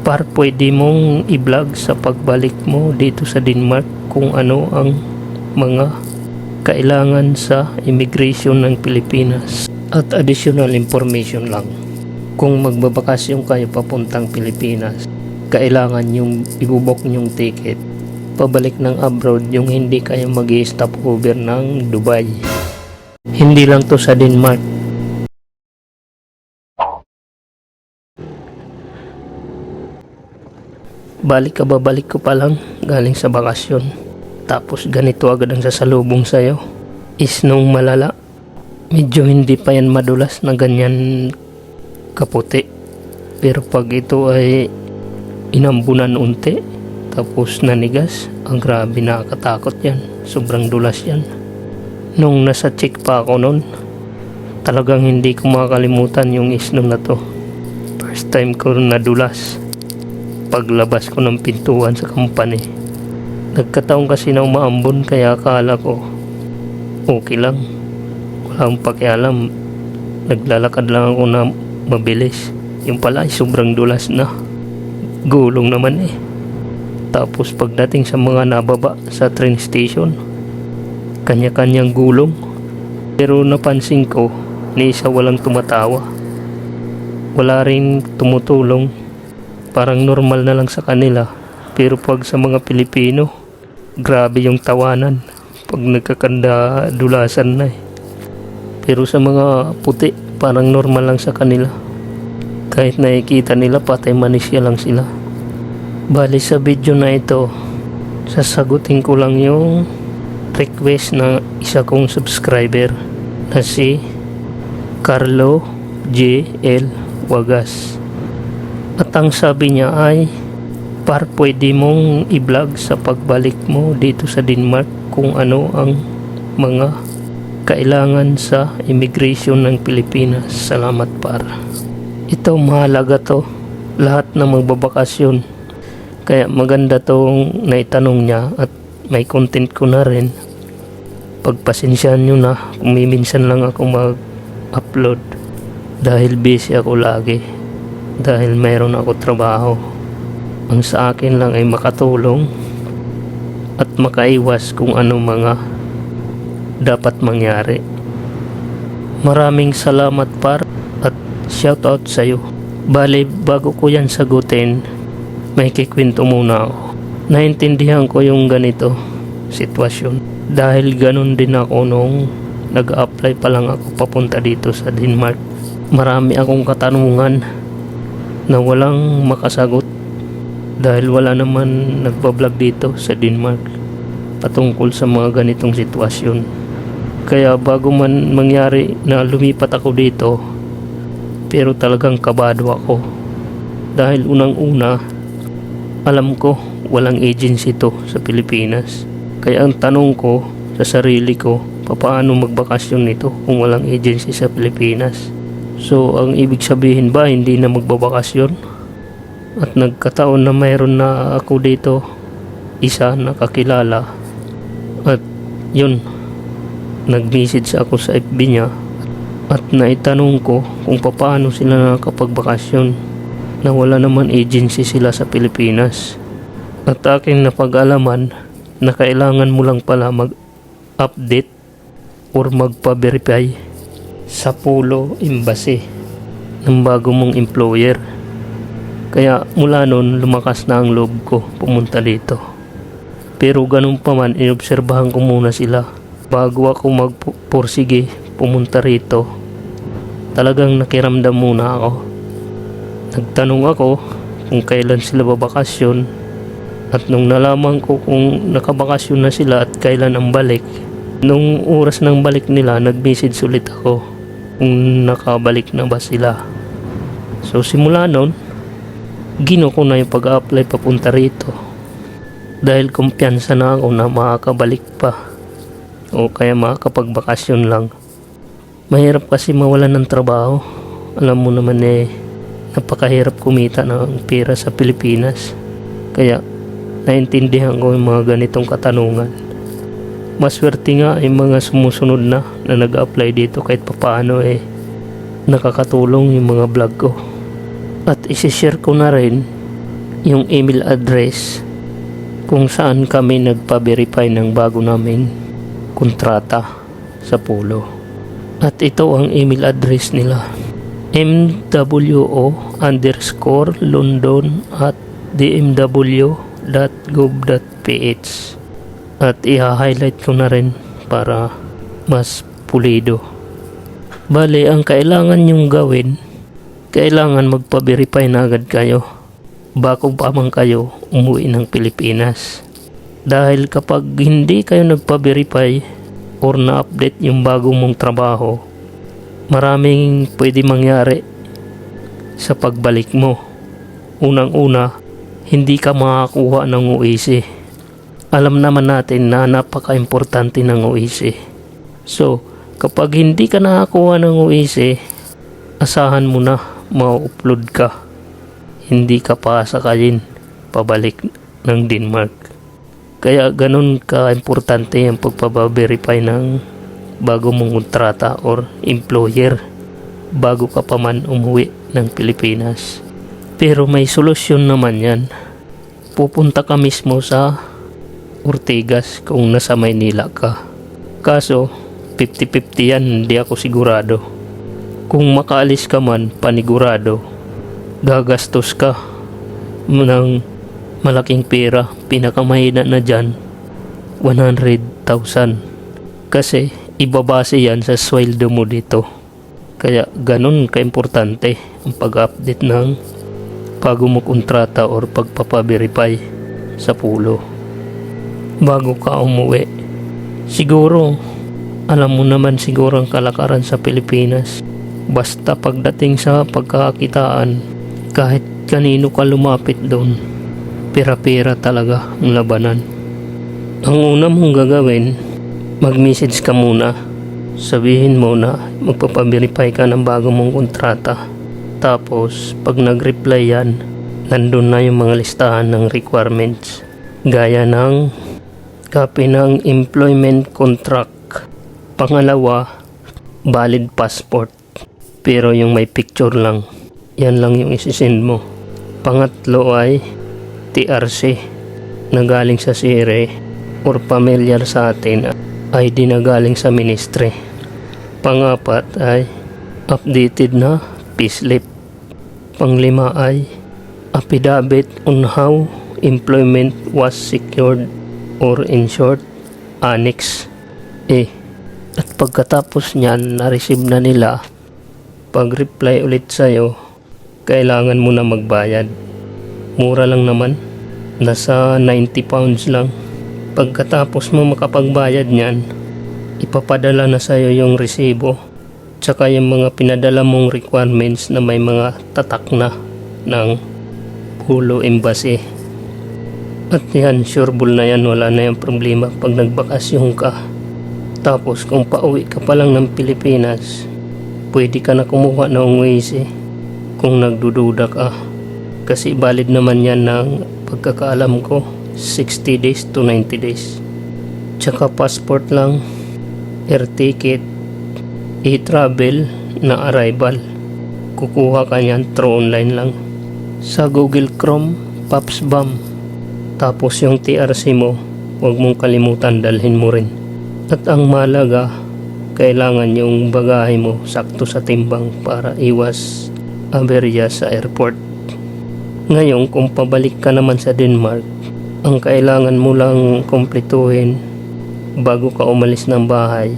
Pwede mong i-vlog sa pagbalik mo dito sa Denmark kung ano ang mga kailangan sa immigration ng Pilipinas. At additional information lang, kung magbabakasyon kayo papuntang Pilipinas, kailangan yung ibubok yung ticket pabalik ng abroad, yung hindi kayo mag-i-stop over ng Dubai. Hindi lang to sa Denmark. Babalik ko pa lang galing sa bakasyon, tapos ganito agad ang sasalubong sa'yo. Isnong malala. Medyo hindi pa yan madulas na ganyan kaputi, pero pag ito ay inambunan unti tapos nanigas, ang grabe, nakakatakot yan. Sobrang dulas yan. Nung nasa check pa ako nun, talagang hindi ko makakalimutan yung isnong na to. First time ko nadulas paglabas ko ng pintuan sa company. Nagkataon kasi na umaambon, kaya akala ko okay lang, wala akong pakialam, naglalakad lang ako na mabilis. Yung pala ay sobrang dulas na, gulong naman eh. Tapos pagdating sa mga nababa sa train station, kanya-kanyang gulong, pero napansin ko ni isa walang tumatawa, wala rin tumutulong. Parang normal na lang sa kanila. Pero pag sa mga Pilipino, grabe yung tawanan pag nagkakanda dulasan na eh. Pero sa mga puti, parang normal lang sa kanila. Kahit nakikita nila, patay manisya lang sila. Bali sa video na ito, sasagutin ko lang yung request ng isa kong subscriber na si Carlo J.L. Wagas. At ang sabi niya ay, pwede mong i-vlog sa pagbalik mo dito sa Denmark kung ano ang mga kailangan sa immigration ng Pilipinas. Salamat par. Ito mahalaga to, lahat na magbabakasyon. Kaya maganda tong naitanong niya at may content ko na rin. Pagpasensyahan nyo na kung minsan lang ako mag-upload dahil busy ako lagi, dahil mayroon ako trabaho. Ang sa akin lang ay makatulong at makaiwas kung ano mga dapat mangyari. Maraming salamat par at shoutout sa'yo. Bali, bago ko yan sagutin, may kikwento muna ako. Naintindihan ko yung ganito sitwasyon dahil ganun din ako nung nag-apply pa lang ako papunta dito sa Denmark. Marami akong katanungan na walang makasagot dahil wala naman nagbablog dito sa Denmark patungkol sa mga ganitong sitwasyon. Kaya bago man mangyari na lumipat ako dito, pero talagang kabado ako dahil unang-una, alam ko walang agency to sa Pilipinas. Kaya ang tanong ko sa sarili ko, paano magbakasyon nito kung walang agency sa Pilipinas? So ang ibig sabihin ba hindi na magbabakasyon? At nagkataon na mayroon na ako dito isa nakakilala, at yun, nag-message ako sa FB niya at naitanong ko kung paano sila nakapagbakasyon na wala naman agency sila sa Pilipinas. At aking napag-alaman na kailangan mo lang pala mag-update or magpa-verify sa Polo Embassy ng bago mong employer. Kaya mula noon, lumakas na ang loob ko pumunta dito. Pero ganun pa man, inobserbahan ko muna sila bago ako magpursige pumunta rito. Talagang nakiramdam muna ako. Nagtanong ako kung kailan sila babakasyon, at nung nalaman ko kung nakabakasyon na sila at kailan ang balik, nung oras ng balik nila, nag-message ulit ako kung nakabalik na ba sila. So simula nun, gino ko na yung pag-apply papunta rito dahil kumpiyansa na ako na makakabalik pa o kaya makakapagbakasyon lang. Mahirap kasi mawalan ng trabaho. Alam mo naman napakahirap kumita ng pera sa Pilipinas. Kaya naintindihan ko yung mga ganitong katanungan. Maswerte nga yung mga sumusunod na nag-apply dito, kahit papaano nakakatulong yung mga vlog ko. At isi-share ko na rin yung email address kung saan kami nagpa-verify ng bago naming kontrata sa Polo. At ito ang email address nila: mwo_london@dmw.gov.ph. At i-highlight ko na rin para mas pulido. Bale, ang kailangan nyong gawin, kailangan magpa-verify na agad kayo bago pa man kayo umuwi ng Pilipinas. Dahil kapag hindi kayo nagpa-verify or na-update yung bago mong trabaho, maraming pwede mangyari sa pagbalik mo. Unang-una, hindi ka makakuha ng UEC. Alam naman natin na napaka-importante ng UEC. So, kapag hindi ka nakakuha ng UEC, asahan mo na ma-upload ka. Hindi ka pa sakayin pabalik ng Denmark. Kaya ganun ka-importante ang pagpapaverify ng bago mong kontrata or employer bago ka pa man umuwi ng Pilipinas. Pero may solusyon naman yan. Pupunta ka mismo sa Ortigas kung nasa Maynila ka. Kaso 50-50 yan, hindi ako sigurado. Kung makaalis ka man panigurado, gagastos ka ng malaking pera. Pinakamahina na dyan 100,000 kasi ibabase yan sa sweldo mo dito. Kaya ganun kaimportante ang pag-update ng bago mo kontrata or pagpapaverify sa Polo bago ka umuwi. Siguro alam mo naman siguro ang kalakaran sa Pilipinas. Basta pagdating sa pagkakakitaan, kahit kanino ka lumapit doon, pera-pera talaga ang labanan. Ang una mong gagawin, mag-message ka muna. Sabihin mo na magpapaverify ka ng bago mong kontrata. Tapos pag nag-reply yan, nandun na yung mga listahan ng requirements, gaya ng copy ng employment contract. Pangalawa, valid passport pero yung may picture lang. Yan lang yung isisend mo. Pangatlo ay TRC na galing sa sire or familiar sa atin, ID na galing sa ministry. Pangapat ay updated na payslip. Panglima ay affidavit on how employment was secured or in short, annex A. At pagkatapos niyan, na-receive na nila, pag-reply ulit sa'yo, kailangan mo na magbayad. Mura lang naman, nasa 90 pounds lang. Pagkatapos mo makapagbayad niyan, ipapadala na sa'yo yung resibo tsaka yung mga pinadala mong requirements na may mga tatak na ng Polo Embassy. At yan, sureball na yan, wala na yung problema pag nagbakasyon ka. Tapos kung pauwi ka pa lang ng Pilipinas, pwede ka na kumuha ng UEC kung nagdududa ka. Kasi valid naman yan ng pagkakaalam ko, 60 days to 90 days. Tsaka passport lang, air ticket, e-travel na arrival. Kukuha ka niyan through online lang. Sa Google Chrome, PAPSBAM. Tapos yung TRC mo, huwag mong kalimutan, dalhin mo rin. At ang malaga, kailangan yung bagahe mo sakto sa timbang para iwas aberya sa airport. Ngayon, kung pabalik ka naman sa Denmark, ang kailangan mo lang kumpletuhin bago ka umalis ng bahay,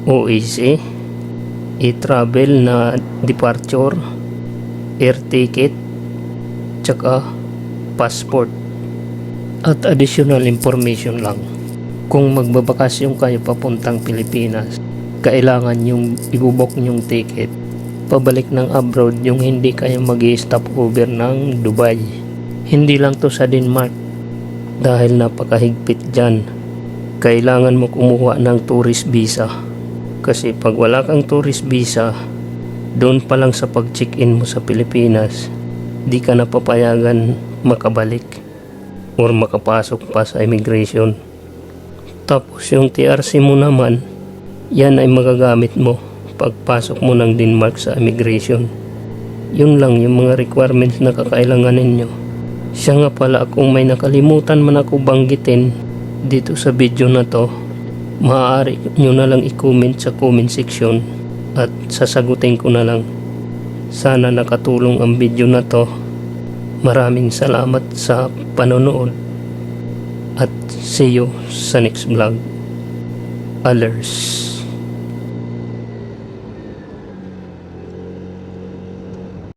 OEC, e-travel na departure, air ticket, tsaka passport. At additional information lang, kung magbabakasyon kayo papuntang Pilipinas, kailangan yung ibubok nyong ticket pabalik ng abroad, yung hindi kayo mag-i-stop over ng Dubai. Hindi lang to sa Denmark, dahil napakahigpit dyan. Kailangan mo kumuha ng tourist visa, kasi pag wala kang tourist visa, doon pa lang sa pag-check-in mo sa Pilipinas, di ka na papayagan makabalik or makapasok pa sa immigration. Tapos yung TRC mo naman, yan ay magagamit mo pagpasok mo ng Denmark sa immigration. Yun lang yung mga requirements na kakailanganin nyo. Siya nga pala, kung may nakalimutan man ako banggitin dito sa video na to, maaari nyo na lang i-comment sa comment section at sasagutin ko na lang. Sana nakatulong ang video na to. Maraming salamat sa panonood at see you sa next vlog. Alers.